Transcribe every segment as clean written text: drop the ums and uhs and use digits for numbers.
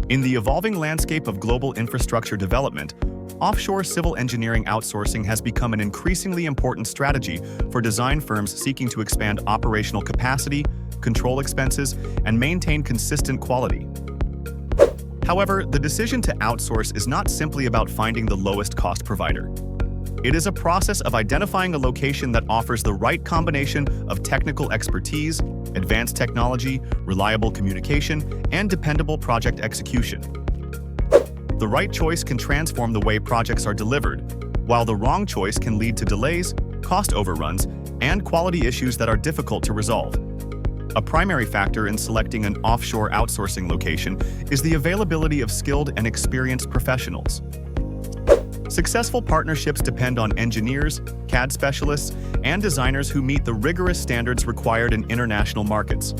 In the evolving landscape of global infrastructure development, offshore civil engineering outsourcing has become an increasingly important strategy for design firms seeking to expand operational capacity, control expenses, and maintain consistent quality. However, the decision to outsource is not simply about finding the lowest cost provider. It is a process of identifying a location that offers the right combination of technical expertise, advanced technology, reliable communication, and dependable project execution. The right choice can transform the way projects are delivered, while the wrong choice can lead to delays, cost overruns, and quality issues that are difficult to resolve. A primary factor in selecting an offshore outsourcing location is the availability of skilled and experienced professionals. Successful partnerships depend on engineers, CAD specialists, and designers who meet the rigorous standards required in international markets.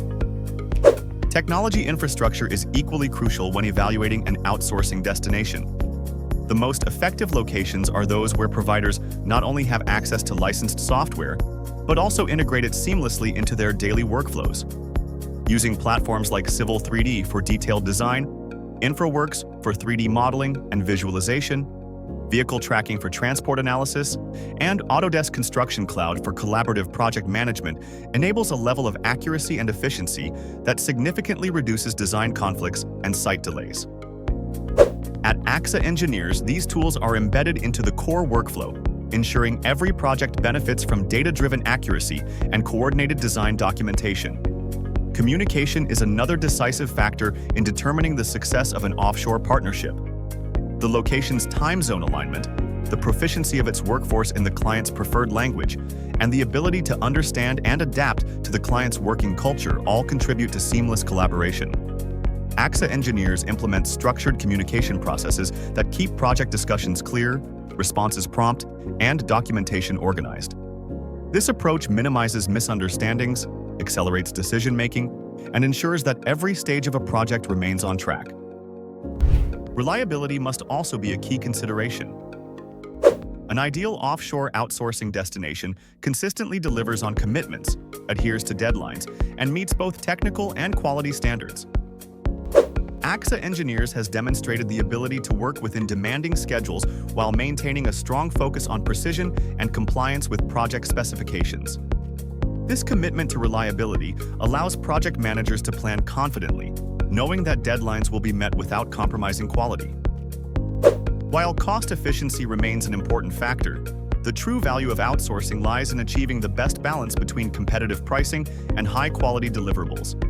Technology infrastructure is equally crucial when evaluating an outsourcing destination. The most effective locations are those where providers not only have access to licensed software, but also integrate it seamlessly into their daily workflows. Using platforms like Civil 3D for detailed design, InfraWorks for 3D modeling and visualization, vehicle tracking for transport analysis, and Autodesk Construction Cloud for collaborative project management enables a level of accuracy and efficiency that significantly reduces design conflicts and site delays. At AXA Engineers, these tools are embedded into the core workflow, ensuring every project benefits from data-driven accuracy and coordinated design documentation. Communication is another decisive factor in determining the success of an offshore partnership. The location's time zone alignment, the proficiency of its workforce in the client's preferred language, and the ability to understand and adapt to the client's working culture all contribute to seamless collaboration. AXA Engineers implement structured communication processes that keep project discussions clear, responses prompt, and documentation organized. This approach minimizes misunderstandings, accelerates decision-making, and ensures that every stage of a project remains on track. Reliability must also be a key consideration. An ideal offshore outsourcing destination consistently delivers on commitments, adheres to deadlines, and meets both technical and quality standards. AXA Engineers has demonstrated the ability to work within demanding schedules while maintaining a strong focus on precision and compliance with project specifications. This commitment to reliability allows project managers to plan confidently, knowing that deadlines will be met without compromising quality. While cost efficiency remains an important factor, the true value of outsourcing lies in achieving the best balance between competitive pricing and high-quality deliverables.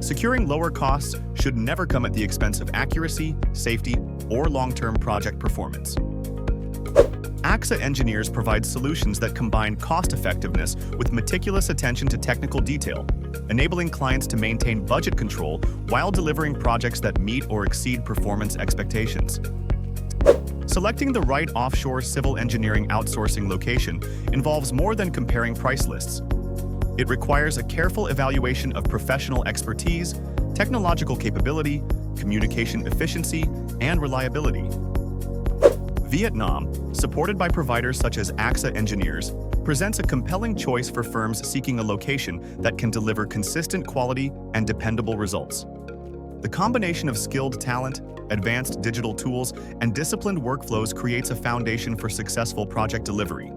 Securing lower costs should never come at the expense of accuracy, safety, or long-term project performance. AXA Engineers provides solutions that combine cost-effectiveness with meticulous attention to technical detail, enabling clients to maintain budget control while delivering projects that meet or exceed performance expectations. Selecting the right offshore civil engineering outsourcing location involves more than comparing price lists. It requires a careful evaluation of professional expertise, technological capability, communication efficiency, and reliability. Vietnam, supported by providers such as AXA Engineers, presents a compelling choice for firms seeking a location that can deliver consistent quality and dependable results. The combination of skilled talent, advanced digital tools, and disciplined workflows creates a foundation for successful project delivery.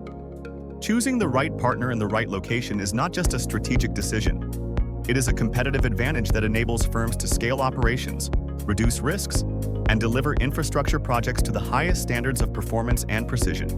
Choosing the right partner in the right location is not just a strategic decision. It is a competitive advantage that enables firms to scale operations, reduce risks, and deliver infrastructure projects to the highest standards of performance and precision.